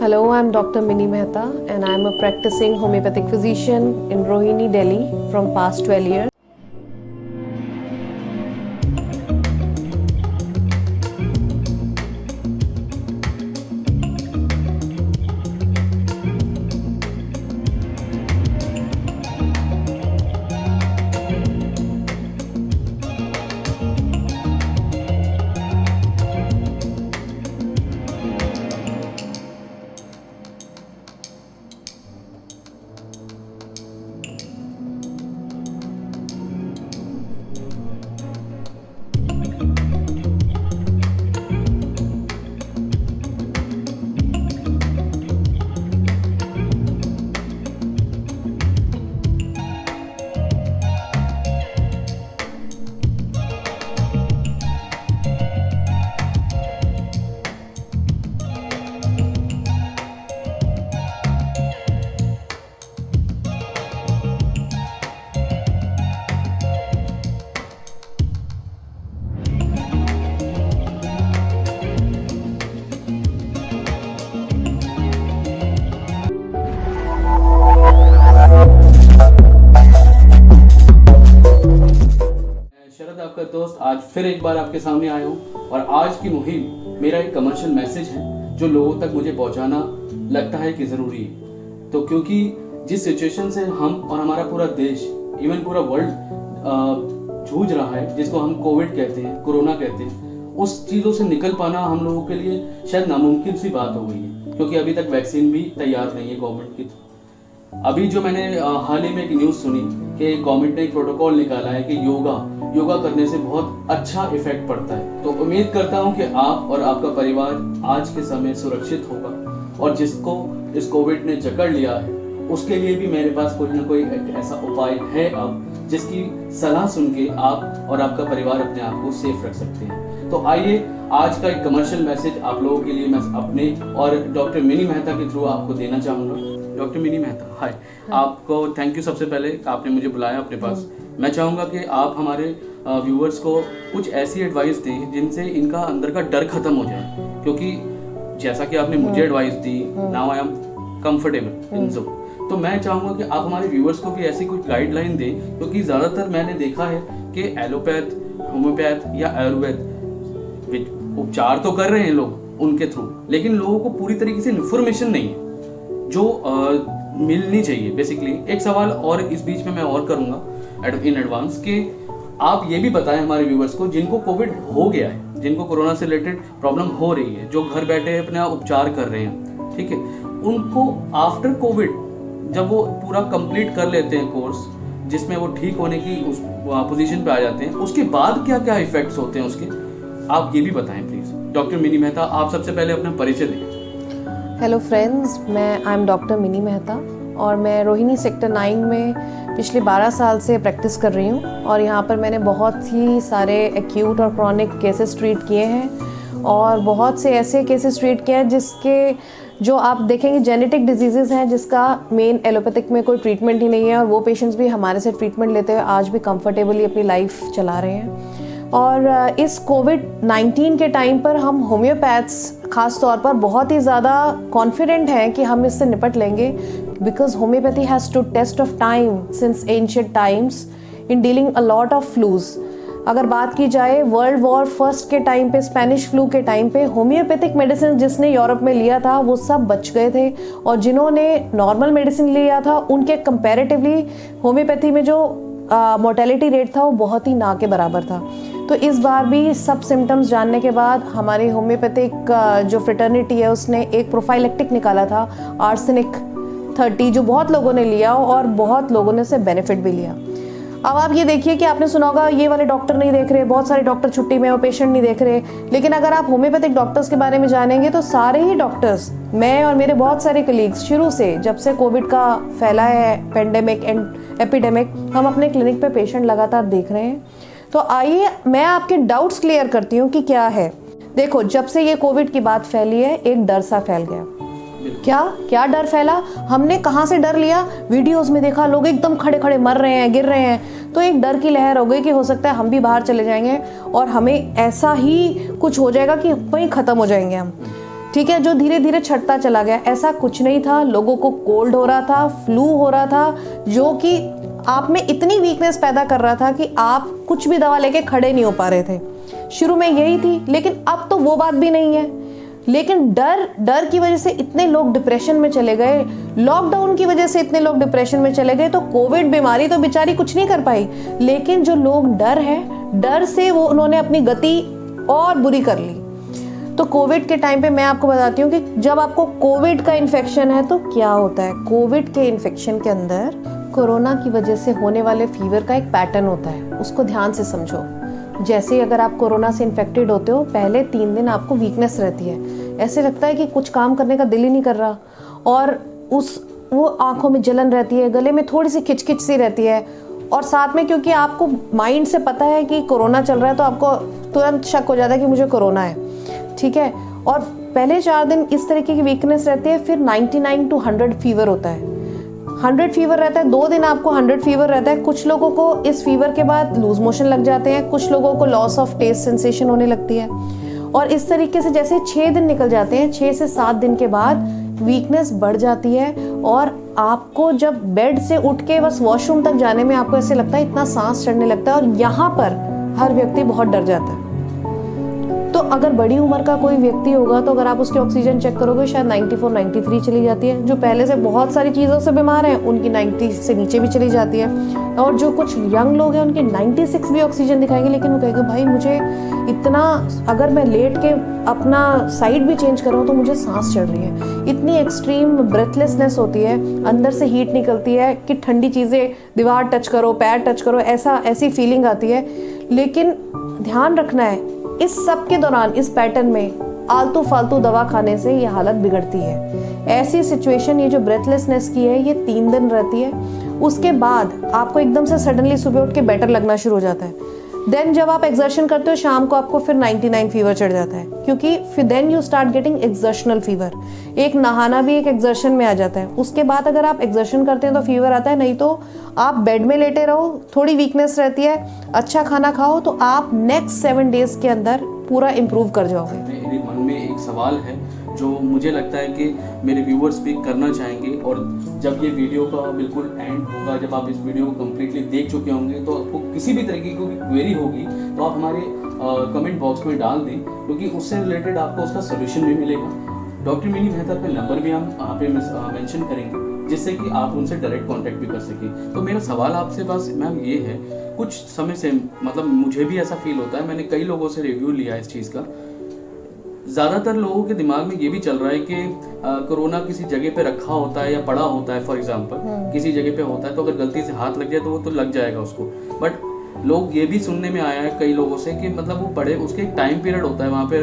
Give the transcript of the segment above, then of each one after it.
Hello, I'm Dr. Mini Mehta and I'm a practicing homeopathic physician in Rohini, Delhi from past 12 years. शरद आपका दोस्त आज फिर एक बार आपके सामने आया हूँ और आज की मुहिम मेरा एक कमर्शियल मैसेज है जो लोगों तक मुझे पहुँचाना लगता है कि ज़रूरी है। तो क्योंकि जिस सिचुएशन से हम और हमारा पूरा देश इवन पूरा वर्ल्ड जूझ रहा है, जिसको हम कोविड कहते हैं, कोरोना कहते हैं, उस चीज़ों से निकल पाना हम लोगों के लिए शायद नामुमकिन सी बात हो गई है, क्योंकि अभी तक वैक्सीन भी तैयार नहीं है गवर्नमेंट की। अभी जो मैंने हाल ही में एक न्यूज़ सुनी कि गवर्नमेंट ने एक प्रोटोकॉल निकाला है कि योगा करने से बहुत अच्छा इफेक्ट पड़ता है। तो उम्मीद करता हूं कि आप और आपका परिवार आज के समय सुरक्षित होगा और जिसको इस कोविड ने जकड़ लिया है उसके लिए भी मेरे पास कोई ना कोई एक ऐसा उपाय है अब जिसकी सलाह सुन के आप और आपका परिवार अपने आप को सेफ रख सकते हैं। तो आइए आज का एक कमर्शियल मैसेज आप लोगों के लिए मैं अपने और डॉक्टर मिनी मेहता के थ्रू आपको देना चाहूँगा। डॉक्टर मिनी मेहता, हाय। आपको थैंक यू सबसे पहले, आपने मुझे बुलाया अपने पास। मैं चाहूँगा कि आप हमारे व्यूअर्स को कुछ ऐसी एडवाइस दें जिनसे इनका अंदर का डर खत्म हो जाए, क्योंकि जैसा कि आपने मुझे advice the, now I am comfortable in ज़ो। तो मैं चाहूँगा कि आप हमारे व्यूअर्स को भी ऐसी कुछ गाइडलाइन दें, क्योंकि ज़्यादातर मैंने देखा है कि एलोपैथ, होम्योपैथ या आयुर्वेद उपचार तो कर रहे हैं लोग उनके थ्रू, लेकिन लोगों को पूरी तरीके से इन्फॉर्मेशन नहीं है जो मिलनी चाहिए बेसिकली। एक सवाल और इस बीच में मैं और करूँगा इन एडवांस कि आप ये भी बताएं हमारे व्यूवर्स को जिनको कोविड हो गया है, जिनको कोरोना से रिलेटेड प्रॉब्लम हो रही है, जो घर बैठे अपना उपचार कर रहे हैं, ठीक है, उनको आफ्टर कोविड जब वो पूरा कंप्लीट कर लेते हैं कोर्स जिसमें वो ठीक होने की उस पोजीशन पे आ जाते हैं, उसके बाद क्या क्या इफेक्ट्स होते हैं उसके, आप ये भी बताएं प्लीज़। डॉक्टर मिनी मेहता, आप सबसे पहले अपना परिचय दें। Hello friends, I am doctor mini Mehta और मैं रोहिणी सेक्टर 9 में पिछले 12 साल से प्रैक्टिस कर रही हूँ और यहाँ पर मैंने बहुत ही सारे एक्यूट और क्रॉनिक केसेस ट्रीट किए हैं और बहुत से ऐसे केसेस ट्रीट किए हैं जिसके जो आप देखेंगे जेनेटिक डिजीज़ेज़ हैं जिसका मेन एलोपैथिक में कोई ट्रीटमेंट ही नहीं है और वो पेशेंट्स भी हमारे से ट्रीटमेंट लेते हुए आज भी कंफर्टेबली अपनी लाइफ चला रहे हैं। और इस कोविड-19 के टाइम पर हम होम्योपैथ्स ख़ास तौर पर बहुत ही ज़्यादा कॉन्फिडेंट हैं कि हम इससे निपट लेंगे, because homeopathy has stood test of time since ancient times in dealing a lot of flus. अगर बात की जाए वर्ल्ड वॉर फर्स्ट के टाइम पे, स्पेनिश फ्लू के टाइम पे, होम्योपैथिक मेडिसिन जिसने यूरोप में लिया था वो सब बच गए थे और जिन्होंने नॉर्मल मेडिसिन लिया था उनके कंपैरेटिवली होम्योपैथी में जो मोर्टेलिटी रेट था वो बहुत ही ना के बराबर था। तो इस बार भी सब सिम्टम्स जानने के बाद हमारी होम्योपैथिक जो फ्रेटर्निटी है उसने एक प्रोफाइलेक्टिक निकाला था आर्सेनिक 30, जो बहुत लोगों ने लिया और बहुत लोगों ने से बेनिफिट भी लिया। अब आप ये देखिए कि आपने सुना होगा ये वाले डॉक्टर नहीं देख रहे, बहुत सारे डॉक्टर छुट्टी में, वो पेशेंट नहीं देख रहे, लेकिन अगर आप होम्योपैथिक डॉक्टर्स के बारे में जानेंगे तो सारे ही डॉक्टर्स, मैं और मेरे बहुत सारे कलीग्स, शुरू से जब से कोविड का फैला है पेंडेमिक एंड एपिडेमिक, हम अपने क्लिनिक पे पेशेंट लगातार देख रहे हैं। तो आइए मैं आपके डाउट्स क्लियर करती हूँ कि क्या है। देखो, जब से ये कोविड की बात फैली है एक डर सा फैल गया। क्या डर फैला? हमने कहाँ से डर लिया? वीडियोस में देखा लोग एकदम खड़े खड़े मर रहे हैं, गिर रहे हैं, तो एक डर की लहर हो गई कि हो सकता है हम भी बाहर चले जाएंगे और हमें ऐसा ही कुछ हो जाएगा कि वहीं ख़त्म हो जाएंगे हम। ठीक है, जो धीरे धीरे छटता चला गया। ऐसा कुछ नहीं था, लोगों को कोल्ड हो रहा था, फ्लू हो रहा था, जो कि आप में इतनी वीकनेस पैदा कर रहा था कि आप कुछ भी दवा लेके खड़े नहीं हो पा रहे थे। शुरू में यही थी, लेकिन अब तो वो बात भी नहीं है। लेकिन डर की वजह से इतने लोग डिप्रेशन में चले गए, लॉकडाउन की वजह से इतने लोग डिप्रेशन में चले गए, तो कोविड बीमारी तो बेचारी कुछ नहीं कर पाई, लेकिन जो लोग डर से वो उन्होंने अपनी गति और बुरी कर ली। तो कोविड के टाइम पे मैं आपको बताती हूँ कि जब आपको कोविड का इन्फेक्शन है तो क्या होता है। कोविड के इन्फेक्शन के अंदर कोरोना की वजह से होने वाले फीवर का एक पैटर्न होता है, उसको ध्यान से समझो। जैसे ही अगर आप कोरोना से इन्फेक्टेड होते हो, पहले 3 दिन आपको वीकनेस रहती है, ऐसे लगता है कि कुछ काम करने का दिल ही नहीं कर रहा, और वो आंखों में जलन रहती है, गले में थोड़ी सी खिचखिच सी रहती है, और साथ में क्योंकि आपको माइंड से पता है कि कोरोना चल रहा है तो आपको तुरंत शक हो जाता है कि मुझे कोरोना है, ठीक है। और पहले 4 दिन इस तरीके की वीकनेस रहती है, फिर 99 to 100 फीवर होता है। 100 फीवर रहता है, 2 दिन आपको 100 फीवर रहता है। कुछ लोगों को इस फीवर के बाद लूज मोशन लग जाते हैं, कुछ लोगों को लॉस ऑफ टेस्ट सेंसेशन होने लगती है, और इस तरीके से जैसे 6 दिन निकल जाते हैं, 6 से 7 दिन के बाद वीकनेस बढ़ जाती है, और आपको जब बेड से उठ के बस वॉशरूम तक जाने में आपको ऐसे लगता है इतना सांस चढ़ने लगता है, और यहाँ पर हर व्यक्ति बहुत डर जाता है। तो अगर बड़ी उम्र का कोई व्यक्ति होगा तो अगर आप उसकी ऑक्सीजन चेक करोगे शायद 94-93 चली जाती है। जो पहले से बहुत सारी चीज़ों से बीमार हैं उनकी 90 से नीचे भी चली जाती है, और जो कुछ यंग लोग हैं उनकी 96 भी ऑक्सीजन दिखाएंगे, लेकिन वो कहेंगे भाई मुझे इतना, अगर मैं लेट के अपना साइड भी चेंज कर रहा हूँ तो मुझे सांस चढ़ रही है। इतनी एक्सट्रीम ब्रेथलेसनेस होती है, अंदर से हीट निकलती है कि ठंडी चीज़ें, दीवार टच करो, पैर टच करो, ऐसी फीलिंग आती है। लेकिन ध्यान रखना है, इस सब के दौरान इस पैटर्न में आलतू फालतू दवा खाने से ये हालत बिगड़ती है। ऐसी सिचुएशन, ये जो ब्रेथलेसनेस की है, ये 3 दिन रहती है। उसके बाद आपको एकदम से सडनली सुबह उठ के बेटर लगना शुरू हो जाता है। देन जब आप एक्सर्शन करते हो शाम को आपको फिर 99 फीवर चढ़ जाता है, क्योंकि फिर then you start getting exertional fever. एक नहाना भी एक एक्सर्शन में आ जाता है। उसके बाद अगर आप एक्सर्शन करते हैं तो फीवर आता है, नहीं तो आप बेड में लेटे रहो, थोड़ी वीकनेस रहती है, अच्छा खाना खाओ, तो आप नेक्स्ट 7 डेज के अंदर पूरा इम्प्रूव कर जाओगे। मेरे मन में एक सवाल है जो मुझे लगता है कि मेरे व्यूअर्स भी करना चाहेंगे, और जब ये वीडियो का बिल्कुल एंड होगा, जब आप इस वीडियो को कम्प्लीटली देख चुके होंगे, तो आपको किसी भी तरीके की क्वेरी होगी तो आप हमारे कमेंट बॉक्स में डाल दें, क्योंकि उससे रिलेटेड आपको उसका सोल्यूशन भी मिलेगा। डॉक्टर मिनी मेहता का नंबर भी हम यहाँ पे मेंशन करेंगे, जिससे कि आप उनसे डायरेक्ट कांटेक्ट भी कर सकें। तो मेरा सवाल आपसे बस मैम ये है, कुछ समय से मतलब मुझे भी ऐसा फील होता है, मैंने कई लोगों से रिव्यू लिया है इस चीज़ का, ज़्यादातर लोगों के दिमाग में ये भी चल रहा है कि कोरोना किसी जगह पे रखा होता है या पड़ा होता है, फॉर एग्जांपल किसी जगह पे होता है तो अगर गलती से हाथ लग जाए तो वो तो लग जाएगा उसको। बट लोग ये भी सुनने में आया है कई लोगों से कि मतलब वो पड़े, उसके एक टाइम पीरियड होता है वहाँ पे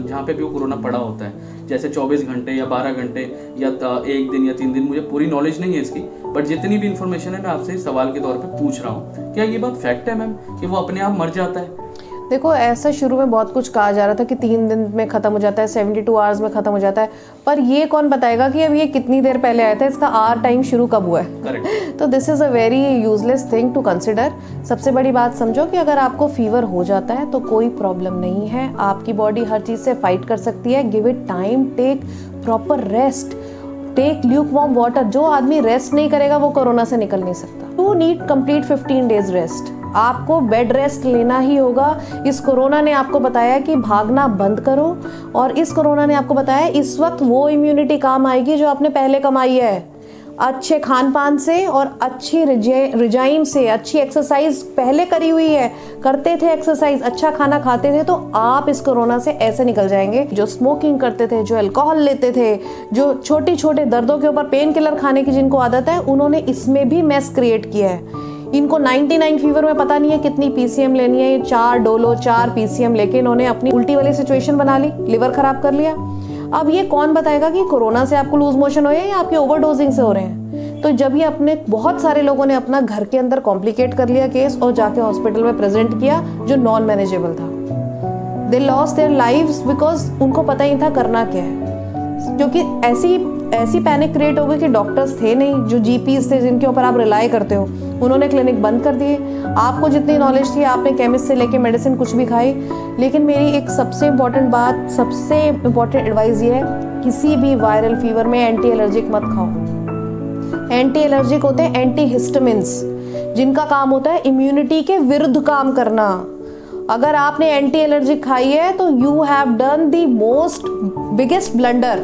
जहाँ पे भी वो कोरोना पड़ा होता है, जैसे 24 घंटे या 12 घंटे या 1 दिन या 3 दिन। मुझे पूरी नॉलेज नहीं है इसकी, बट जितनी भी इन्फॉर्मेशन है मैं आपसे इस सवाल के तौर पे पूछ रहा हूँ। क्या ये बात फैक्ट है मैम कि वो अपने आप मर जाता है? देखो, ऐसा शुरू में बहुत कुछ कहा जा रहा था कि 3 दिन में ख़त्म हो जाता है, 72 आवर्स में ख़त्म हो जाता है, पर ये कौन बताएगा कि अब ये कितनी देर पहले आया था, इसका आर टाइम शुरू कब हुआ है। करेक्ट। तो this is a very useless thing to consider. सबसे बड़ी बात समझो कि अगर आपको फीवर हो जाता है तो कोई प्रॉब्लम नहीं है, आपकी बॉडी हर चीज़ से फाइट कर सकती है। Give it time, take proper rest, take lukewarm water. जो आदमी रेस्ट नहीं करेगा वो कोरोना से निकल नहीं सकता। You need complete 15 days rest. आपको बेड रेस्ट लेना ही होगा। इस कोरोना ने आपको बताया कि भागना बंद करो, और इस कोरोना ने आपको बताया इस वक्त वो इम्यूनिटी काम आएगी जो आपने पहले कमाई है, अच्छे खान पान से और अच्छी रिजाइम से, अच्छी एक्सरसाइज पहले करी हुई है, करते थे एक्सरसाइज, अच्छा खाना खाते थे, तो आप इस कोरोना से ऐसे निकल जाएंगे। जो स्मोकिंग करते थे, जो अल्कोहल लेते थे, जो छोटे छोटे दर्दों के ऊपर पेन किलर खाने की जिनको आदत है, उन्होंने इसमें भी मैस क्रिएट किया है। इनको 99 फीवर में पता नहीं है कितनी पीसीएम लेनी है, 4 डोलो 4 पीसीएम लेके इन्होंने अपनी उल्टी वाली सिचुएशन बना ली, लिवर खराब कर लिया। अब ये कौन बताएगा कि कोरोना से आपको लूज मोशन हो या आपके ओवरडोजिंग से हो रहे हैं। तो जब ये अपने बहुत सारे लोगों ने अपना घर के अंदर कॉम्प्लिकेट कर लिया केस और जाके हॉस्पिटल में प्रेजेंट किया जो नॉन मैनेजेबल था। They lost their lives because उनको पता ही था करना क्या है, क्योंकि ऐसी पैनिक क्रिएट हो गई कि डॉक्टर्स थे नहीं, जो जीपीज थे जिनके ऊपर आप रिलाई करते हो उन्होंने क्लिनिक बंद कर दिए। आपको जितनी नॉलेज थी आपने केमिस्ट से लेके मेडिसिन कुछ भी खाई, लेकिन मेरी एक सबसे इम्पॉर्टेंट बात, सबसे इम्पॉर्टेंट एडवाइस ये है, किसी भी वायरल फीवर में एंटी एलर्जिक मत खाओ। एंटी एलर्जिक होते हैं एंटी हिस्टामिन्स, जिनका काम होता है इम्यूनिटी के विरुद्ध काम करना। अगर आपने एंटी एलर्जिक खाई है तो you have done the most biggest blunder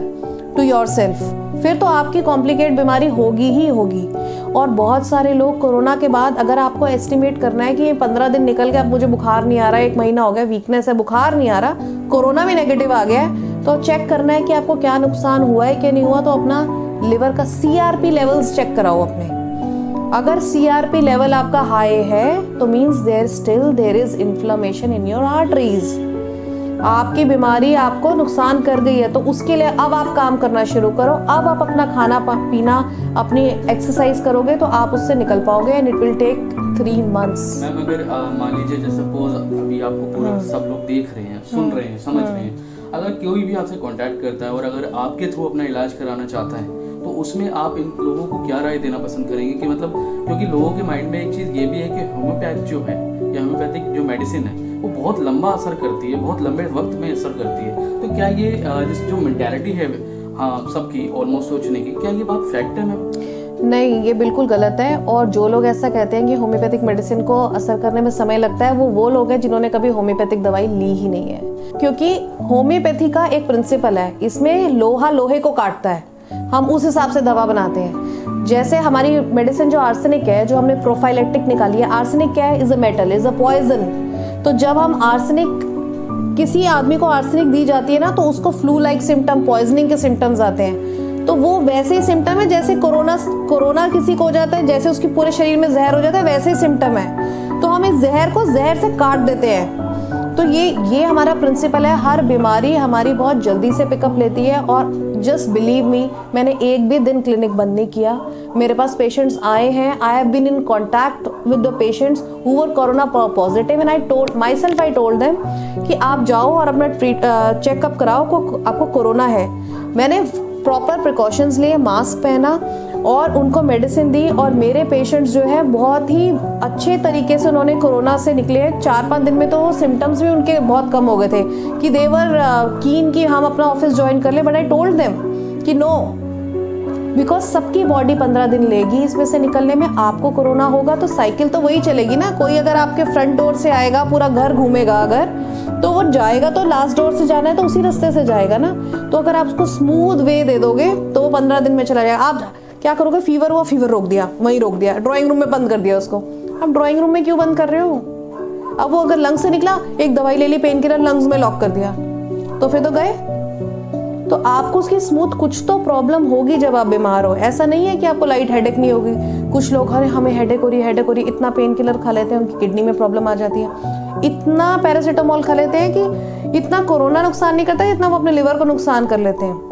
to yourself. फिर तो आपकी कॉम्प्लिकेट बीमारी होगी ही होगी। और बहुत सारे लोग कोरोना के बाद, अगर आपको एस्टिमेट करना है कि ये 15 दिन निकल गए, अब मुझे बुखार नहीं आ रहा है, 1 महीना हो गया, वीकनेस है, बुखार नहीं आ रहा, कोरोना भी नेगेटिव आ गया है, तो चेक करना है कि आपको क्या नुकसान हुआ है क्या नहीं हुआ। तो अपना लिवर का CRP लेवल्स चेक कराओ अपने। अगर CRP लेवल आपका हाई है तो means there is inflammation in your arteries. आपकी बीमारी आपको नुकसान कर गई है, तो उसके लिए अब आप काम करना शुरू करो। अब आप अपना खाना पीना, अपनी एक्सरसाइज करोगे तो आप उससे निकल पाओगे, and it will take 3 months। Ma'am अगर मान लीजिए जैसे सपोज अभी आपको पूरा सब लोग देख रहे हैं, सुन रहे हैं, समझ रहे हैं, अगर कोई भी आपसे कांटेक्ट करता है और अगर आपके थ्रू अपना इलाज कराना चाहता है, तो उसमें आप इन लोगों को क्या राय देना पसंद करेंगे? कि मतलब क्योंकि लोगों के माइंड में एक चीज़ ये भी है कि होम्योपैथ जो है या होम्योपैथिक जो मेडिसिन है वो बहुत लंबा असर करती है, बहुत लंबे वक्त में असर करती है। तो क्या ये जो मेंटालिटी है हाँ सबकी ऑलमोस्ट सोचने की, क्या ये बात फैक्ट है मैम? नहीं, ये बिल्कुल गलत है। और जो लोग ऐसा कहते हैं कि होम्योपैथिक मेडिसिन को असर करने में समय लगता है, वो लोग हैं जिन्होंने कभी होम्योपैथिक दवाई ली ही नहीं है। क्योंकि होम्योपैथी का एक प्रिंसिपल है, इसमें लोहा लोहे को काटता है, हम उस हिसाब से दवा बनाते हैं। जैसे हमारी मेडिसिन जो आर्सेनिक है, जो हमने प्रोफाइलेक्टिक निकाली है, आर्सेनिक क्या है? Is a metal, is a poison. तो जब हम आर्सेनिक, किसी आदमी को आर्सेनिक दी जाती है ना, तो उसको फ्लू लाइक सिम्टम, पॉइजनिंग के सिम्टम्स आते हैं। तो वो वैसे ही सिम्टम है जैसे कोरोना किसी को हो जाता है, जैसे उसके पूरे शरीर में जहर हो जाता है, वैसे ही सिम्टम है। तो हम इस जहर को जहर से काट देते हैं। तो ये हमारा प्रिंसिपल है। हर बीमारी हमारी बहुत जल्दी से पिकअप लेती है। और जस्ट बिलीव मी, मैंने एक भी दिन क्लिनिक बंद नहीं किया। मेरे पास पेशेंट्स आए हैं, I have been in contact with the patients who were corona positive, and I told them कि आप जाओ और अपना चेकअप कराओ, आपको कोरोना है। मैंने प्रॉपर प्रिकॉशंस लिए, मास्क पहना और उनको मेडिसिन दी। और मेरे पेशेंट्स जो है बहुत ही अच्छे तरीके से उन्होंने कोरोना से निकले। 4-5 दिन में तो सिम्टम्स भी उनके बहुत कम हो गए थे कि देवर कीन कि हम अपना ऑफिस ज्वाइन कर ले। बट आई टोल्ड देम कि नो, बिकॉज सबकी बॉडी 15 दिन लेगी इसमें से निकलने में। आपको कोरोना होगा तो साइकिल तो वही चलेगी ना। कोई अगर आपके फ्रंट डोर से आएगा, पूरा घर घूमेगा अगर, तो वो जाएगा तो लास्ट डोर से जाना है तो उसी रास्ते से जाएगा ना। तो अगर आप उसको स्मूथ वे दे दोगे तो वो 15 दिन में चला जाएगा। आप क्या करोगे? फीवर हुआ, फीवर रोक दिया, वहीं रोक दिया, ड्राइंग रूम में बंद कर दिया उसको। आप ड्राइंग रूम में क्यों बंद कर रहे हो? अब वो अगर लंग्स से निकला, एक दवाई ले ली पेन किलर, लंग्स में लॉक कर दिया, तो फिर तो गए। तो आपको उसकी स्मूथ कुछ तो प्रॉब्लम होगी जब आप बीमार हो। ऐसा नहीं है कि आपको लाइट हेडेक नहीं होगी। कुछ लोग, अरे हमें हेडेक हो रही है, इतना पेन किलर खा लेते हैं, उनकी किडनी में प्रॉब्लम आ जाती है। इतना पैरासीटामोल खा लेते हैं कि इतना कोरोना नुकसान नहीं करता जितना वो अपने लिवर को नुकसान कर लेते हैं।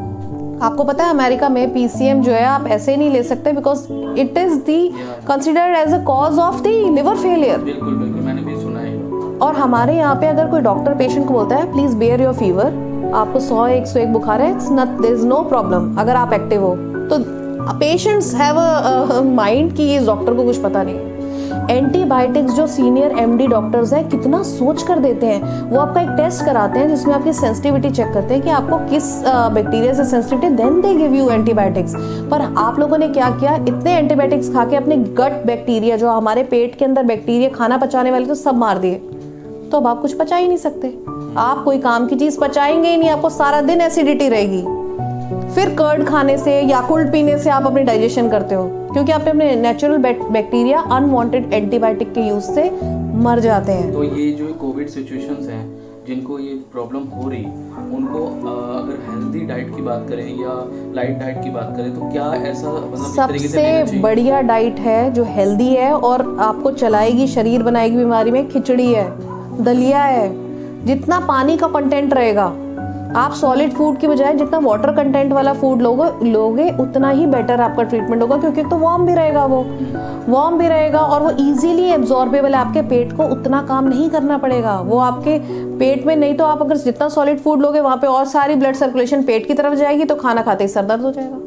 आपको पता है अमेरिका में PCM जो है आप ऐसे नहीं ले सकते, because it is the considered as a cause of the liver failure. बिल्कुल बिल्कुल, मैंने भी सुना है। और हमारे यहाँ पे अगर कोई डॉक्टर पेशेंट को बोलता है प्लीज बेयर योर फीवर, आपको 100-101 बुखार है, देयर इज नो प्रॉब्लम, अगर आप एक्टिव हो, तो पेशेंट्स हैव अ माइंड कि इस डॉक्टर को कुछ पता नहीं है। एंटीबायोटिक्स जो सीनियर MD डॉक्टर्स हैं कितना सोच कर देते हैं। वो आपका एक टेस्ट कराते हैं जिसमें आपकी सेंसिटिविटी चेक करते हैं कि आपको किस बैक्टीरिया से sensitivity, then they give you antibiotics. पर आप लोगों ने क्या किया? इतने एंटीबायोटिक्स खा के अपने गट बैक्टीरिया, जो हमारे पेट के अंदर बैक्टीरिया खाना पचाने वाले, तो सब मार दिए। तो अब आप कुछ पचा ही नहीं सकते। आप कोई काम की चीज पचाएंगे ही नहीं, आपको सारा दिन एसिडिटी रहेगी। फिर कर्ड खाने से, याकुल्ट पीने से आप अपनी डाइजेशन करते हो, क्योंकि आपने अपने नेचुरल बैक्टीरिया अनवांटेड एंटीबायोटिक के यूज से मर जाते हैं। तो ये जो कोविड सिचुएशंस हैं जिनको ये प्रॉब्लम हो रही, उनको अगर हेल्दी डाइट की बात करें या लाइट डाइट की बात करें, तो क्या ऐसा मतलब सबसे बढ़िया डाइट है जो हेल्दी है और आपको चलाएगी, शरीर बनाएगी बीमारी में, खिचड़ी है, दलिया है। जितना पानी का कंटेंट रहेगा, आप सॉलिड फूड की बजाय जितना वाटर कंटेंट वाला फूड लोगे उतना ही बेटर आपका ट्रीटमेंट होगा। क्योंकि तो वार्म भी रहेगा, वो वार्म भी रहेगा और वो इजीली एब्जॉर्बेबल है। आपके पेट को उतना काम नहीं करना पड़ेगा, वो आपके पेट में। नहीं तो आप अगर जितना सॉलिड फूड लोगे वहाँ पे और सारी ब्लड सर्कुलेशन पेट की तरफ जाएगी, तो खाना खाते ही सर दर्द हो जाएगा,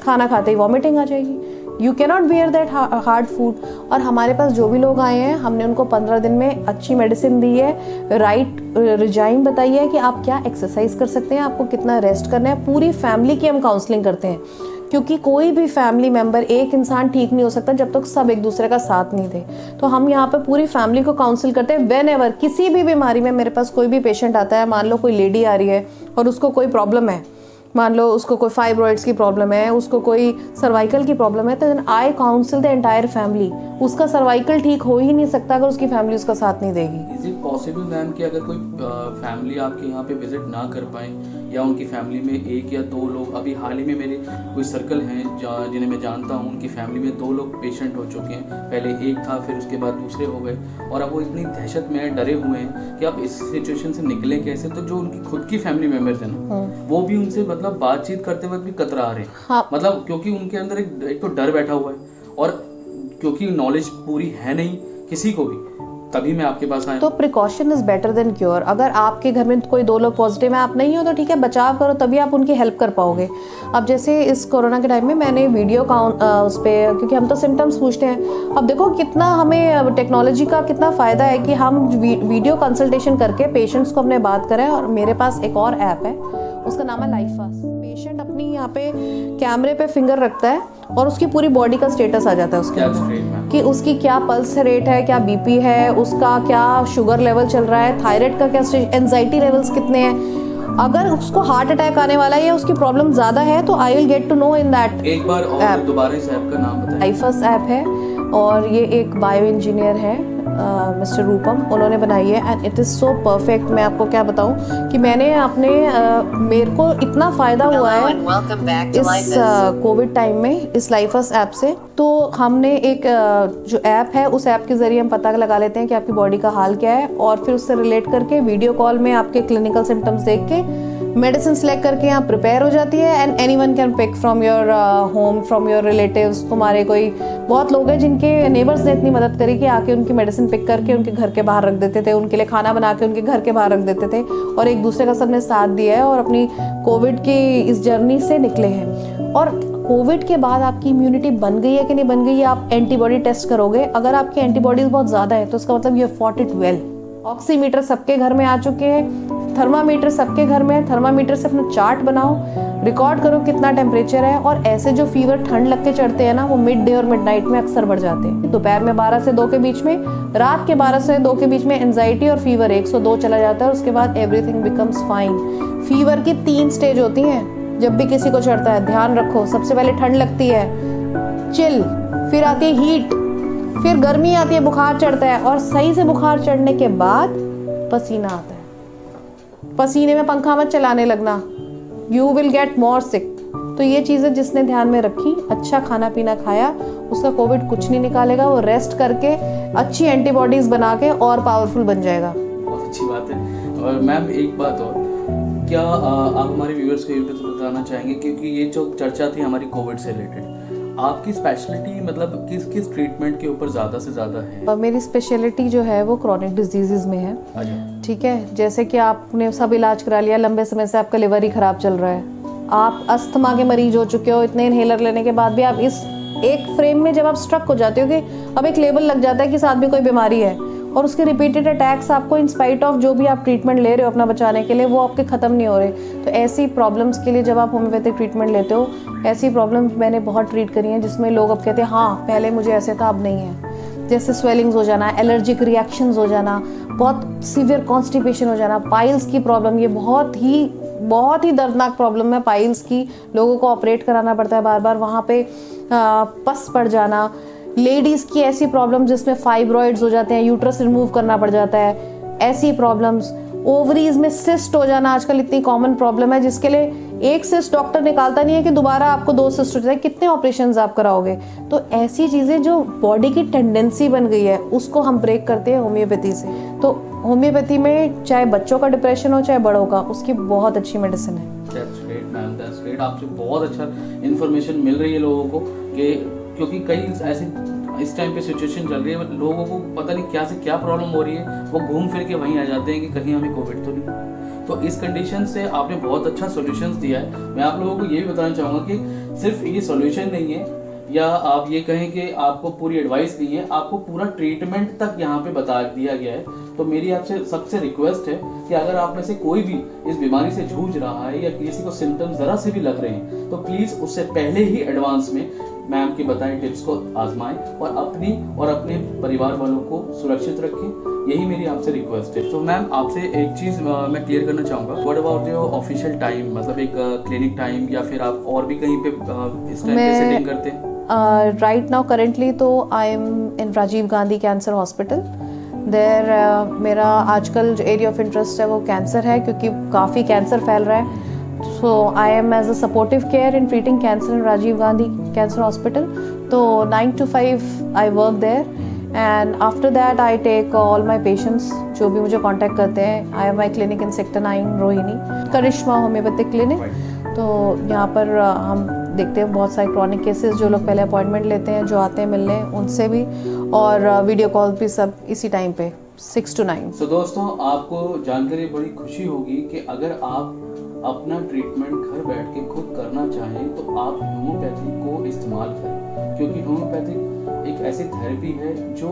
खाना खाते ही वॉमिटिंग आ जाएगी। You cannot bear that hard food. और हमारे पास जो भी लोग आए हैं, हमने उनको 15 दिन में अच्छी मेडिसिन दी है, राइट रिजाइम बताई है कि आप क्या एक्सरसाइज कर सकते हैं, आपको कितना रेस्ट करना है। पूरी फैमिली की हम काउंसलिंग करते हैं, क्योंकि कोई भी फैमिली मेंबर, एक इंसान ठीक नहीं हो सकता जब तक सब एक दूसरे का साथ नहीं दे। तो हम यहाँ पे पूरी फैमिली को काउंसिल करते हैं। वेन एवर किसी भी बीमारी में मेरे पास कोई भी पेशेंट आता है, मान लो कोई लेडी आ रही है और उसको कोई प्रॉब्लम है, मान लो उसको कोई फाइब्रॉइड्स की प्रॉब्लम है, उसको कोई सर्वाइकल की प्रॉब्लम है, तो then I counsel the entire family. उसका सर्वाइकल ठीक हो ही नहीं सकता अगर उसकी फैमिली उसका साथ नहीं देगी। इज इट पॉसिबल मैम कि अगर कोई फैमिली आपके यहाँ पे विजिट ना कर पाए, या उनकी फैमिली में 1 या 2 लोग, अभी हाल ही में मेरे कोई सर्कल हैं जिन्हें मैं जानता हूँ, उनकी फैमिली में 2 लोग पेशेंट हो चुके हैं, पहले एक था फिर उसके बाद दूसरे हो गए, और अब वो इतनी दहशत में डरे हुए हैं कि आप इस सिचुएशन से निकले कैसे। तो जो उनकी खुद की फैमिली मेम्बर्स हैं ना, वो भी उनसे मतलब बातचीत करते वक्त भी कतरा रहे हैं। हाँ। मतलब क्योंकि उनके अंदर एक तो डर बैठा हुआ है, और क्योंकि नॉलेज पूरी है नहीं किसी को भी, तभी मैं आपके पास आया। तो precaution is better than cure. अगर आपके घर में कोई 2 लोग पॉजिटिव है, आप नहीं हो, तो ठीक है, बचाव करो, तभी आप उनकी हेल्प कर पाओगे। अब जैसे इस कोरोना के टाइम में मैंने वीडियो उस पर, क्योंकि हम तो सिम्टम्स पूछते हैं, अब देखो कितना हमें टेक्नोलॉजी का कितना फ़ायदा है कि हम वीडियो कंसल्टेशन करके पेशेंट्स को अपने बात करें। और मेरे पास एक और ऐप है, उसका नाम है लाइफास्ट। पेशेंट अपनी यहाँ पे कैमरे पे फिंगर रखता है और उसकी पूरी बॉडी का स्टेटस आ जाता है उसके अंदर, कि उसकी क्या पल्स रेट है, क्या बीपी है, उसका क्या शुगर लेवल चल रहा है, थायराइड का क्या, एंजाइटी लेवल्स कितने हैं। अगर उसको हार्ट अटैक आने वाला है या उसकी प्रॉब्लम ज़्यादा है, तो I will get to know in that. एक बार और दोबारा इस ऐप का नाम बताइए। लाइफास्ट ऐप है, और ये एक बायो इंजीनियर है, मिस्टर रूपम, उन्होंने बनाई है, and it is so perfect. मैं आपको क्या बताऊं कि मैंने अपने मेरे को इतना फ़ायदा हुआ है इस कोविड टाइम में इस लाइफास्ट ऐप से। तो हमने एक जो ऐप है, उस ऐप के ज़रिए हम पता लगा लेते हैं कि आपकी बॉडी का हाल क्या है, और फिर उससे रिलेट करके वीडियो कॉल में आपके क्लिनिकल सिम्टम्स देख के मेडिसिन सेलेक्ट करके यहाँ प्रिपेयर हो जाती है। And anyone can pick from your home, from your relatives. तुम्हारे कोई बहुत लोग हैं जिनके नेबर्स ने इतनी मदद करी कि आके उनकी मेडिसिन पिक करके उनके घर के बाहर रख देते थे, उनके लिए खाना बना के उनके घर के बाहर रख देते थे, और एक दूसरे का सबने साथ दिया है और अपनी कोविड की इस जर्नी से निकले हैं। और कोविड के बाद आपकी इम्यूनिटी बन गई है कि नहीं बन गई है, आप एंटीबॉडी टेस्ट करोगे। अगर आपकी एंटीबॉडीज बहुत ज़्यादा है तो उसका मतलब you have fought it well. Oximeter सबके घर में आ चुके हैं, थर्मामीटर सबके घर में है, थर्मामीटर से अपना चार्ट बनाओ, रिकॉर्ड करो कितना टेम्परेचर है। और ऐसे जो फीवर ठंड लग के चढ़ते हैं ना, वो मिड डे और मिड नाइट में अक्सर बढ़ जाते हैं। दोपहर में 12 से 2 के बीच में, रात के 12 से 2 के बीच में एंजाइटी और फीवर 102 चला जाता है, और उसके बाद एवरीथिंग बिकम्स फाइन। फीवर की 3 स्टेज होती हैं जब भी किसी को चढ़ता है, ध्यान रखो। सबसे पहले ठंड लगती है, चिल, फिर आती है हीट, फिर गर्मी आती है, बुखार चढ़ता है, और सही से बुखार चढ़ने के बाद पसीना आता है। पसीने में पंखा मत चलाने लगना, यू विल गेट मोर सिक। तो ये चीज़ें जिसने ध्यान में रखी, अच्छा खाना पीना खाया, उसका कोविड कुछ नहीं निकालेगा। वो रेस्ट करके अच्छी एंटीबॉडीज बना के और पावरफुल बन जाएगा। बहुत अच्छी बात है। और मैम एक बात और, क्या आप हमारे व्यूअर्स को ये बताना चाहेंगे, क्योंकि ये जो चर्चा थी हमारी कोविड से रिलेटेड, आपकी स्पेशलिटी मतलब किस किस ट्रीटमेंट के ऊपर ज़्यादा से ज़्यादा है? मेरी स्पेशलिटी जो है वो क्रॉनिक डिजीज़ में है। ठीक है, जैसे कि आपने सब इलाज करा लिया, लंबे समय से आपका लिवर ही ख़राब चल रहा है, आप अस्थमा के मरीज हो चुके हो, इतने इनहेलर लेने के बाद भी आप इस एक फ्रेम में जब आप स्ट्रक हो जाते हो कि अब एक लेबल लग जाता है कि इस आदमी कोई बीमारी है, और उसके रिपीटेड अटैक्स आपको इन स्पाइट ऑफ जो भी आप ट्रीटमेंट ले रहे हो अपना बचाने के लिए, वो आपके ख़त्म नहीं हो रहे। तो ऐसी प्रॉब्लम्स के लिए जब आप होम्योपैथिक ट्रीटमेंट लेते हो, ऐसी प्रॉब्लम्स मैंने बहुत ट्रीट करी हैं जिसमें लोग अब कहते हैं हाँ पहले मुझे ऐसे था अब नहीं है। जैसे स्वेलिंग्स हो जाना, एलर्जिक रिएक्शंस हो जाना, बहुत सीवियर कॉन्स्टिपेशन हो जाना, पाइल्स की प्रॉब्लम, ये बहुत ही दर्दनाक प्रॉब्लम है पाइल्स की। लोगों को ऑपरेट कराना पड़ता है बार बार, वहाँ पे पस पड़ जाना। लेडीज़ की ऐसी प्रॉब्लम जिसमें फाइब्रॉइड्स हो जाते हैं, यूट्रस रिमूव करना पड़ जाता है, ऐसी प्रॉब्लम्स। ओवरीज में सिस्ट हो जाना आजकल इतनी कॉमन प्रॉब्लम है, जिसके लिए एक सिस्ट डॉक्टर निकालता नहीं है कि दोबारा आपको 2 सिस्ट हो जाए, कितने ऑपरेशंस आप कराओगे। तो ऐसी चीज़ें जो बॉडी की टेंडेंसी बन गई है, उसको हम ब्रेक करते हैं होम्योपैथी से। तो होम्योपैथी में चाहे बच्चों का डिप्रेशन हो चाहे बड़ों का, उसकी बहुत अच्छी मेडिसिन है। That's great, ma'am, that's great। आपसे बहुत अच्छा इन्फॉर्मेशन मिल रही है लोगों को, क्योंकि कई ऐसे इस टाइम पे सिचुएशन चल रही है, लोगों को पता नहीं क्या से क्या प्रॉब्लम हो रही है, वो घूम फिर के वहीं आ जाते हैं कि कहीं हमें कोविड तो नहीं। तो इस कंडीशन से आपने बहुत अच्छा सॉल्यूशंस दिया है। मैं आप लोगों को ये भी बताना चाहूँगा कि सिर्फ ये सॉल्यूशन नहीं है, या आप ये कहें कि आपको पूरी एडवाइस नहीं है, आपको पूरा ट्रीटमेंट तक यहाँ पे बता दिया गया है। तो मेरी आपसे सबसे रिक्वेस्ट है कि अगर आप में से कोई भी इस बीमारी से जूझ रहा है या किसी को सिम्टम्स जरा से भी लग रहे हैं, तो प्लीज उससे पहले ही एडवांस में मैम के बताए टिप्स को आजमाएं और अपनी और अपने परिवार वालों को सुरक्षित रखें। यही मेरी आपसे रिक्वेस्ट है। तो मैम आपसे एक चीज मैं क्लियर करना चाहूंगा, what about your official time, मतलब एक क्लिनिक टाइम या फिर आप और भी कहीं पे इस टाइम पे सेटिंग करते हैं? राइट नाउ करेंटली तो I am in Rajiv Gandhi cancer hospital. There मेरा आजकल जो एरिया ऑफ इंटरेस्ट है वो कैंसर है, क्योंकि काफ़ी कैंसर फैल रहा है। So I am as a supportive care in treating cancer in Rajiv Gandhi cancer hospital. तो 9 to 5 I work there and after that I take all my patients जो भी मुझे कॉन्टैक्ट करते हैं। I have my clinic in sector 9 Rohini, Karishma homeopathic clinic. तो यहाँ पर हम देखते हैं बहुत सारे क्रॉनिक केसेस, जो लोग पहले अपॉइंटमेंट लेते हैं, जो आते हैं मिलने, उनसे भी, और वीडियो कॉल भी सब इसी टाइम पे 6 to 9। तो दोस्तों आपको जानकर बड़ी खुशी होगी कि अगर आप अपना ट्रीटमेंट घर बैठ के खुद करना चाहें तो आप होम्योपैथी को इस्तेमाल करें, क्योंकि होम्योपैथिक एक ऐसी थेरेपी है जो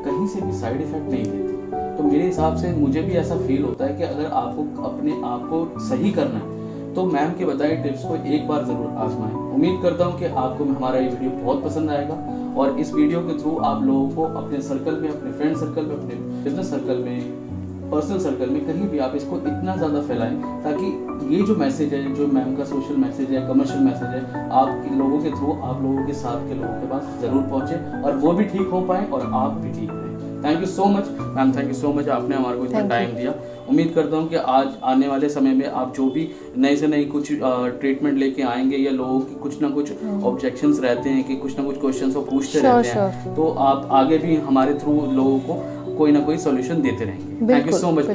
कहीं से भी साइड इफेक्ट नहीं देती। तो मेरे हिसाब से मुझे भी ऐसा फील होता है कि अगर आपको अपने आप को सही करना है तो मैम के बताए टिप्स को एक बार जरूर आजमाएं। उम्मीद करता हूं कि आपको हमारा ये वीडियो बहुत पसंद आएगा और इस वीडियो के थ्रू आप लोगों को अपने सर्कल में, अपने फ्रेंड सर्कल में, अपने बिजनेस सर्कल में, पर्सनल सर्कल में, कहीं भी आप इसको इतना ज़्यादा फैलाएं ताकि ये जो मैसेज है, जो मैम का सोशल मैसेज है, कमर्शियल मैसेज है, आप लोगों के थ्रू आप लोगों के साथ के लोगों के पास ज़रूर पहुँचे और वो भी ठीक हो पाए और आप भी ठीक रहें। Thank you so much ma'am, thank you so much, आपने हमारे को इतना टाइम दिया। उम्मीद करता हूँ कि आज आने वाले समय में आप जो भी नए से नई कुछ ट्रीटमेंट लेके आएंगे या लोगों की कुछ ना कुछ ऑब्जेक्शंस रहते हैं कि कुछ ना कुछ क्वेश्चंस वो पूछते रहते हैं, तो आप आगे भी हमारे थ्रू लोगों को कोई ना कोई सॉल्यूशन देते रहेंगे। Thank you so much.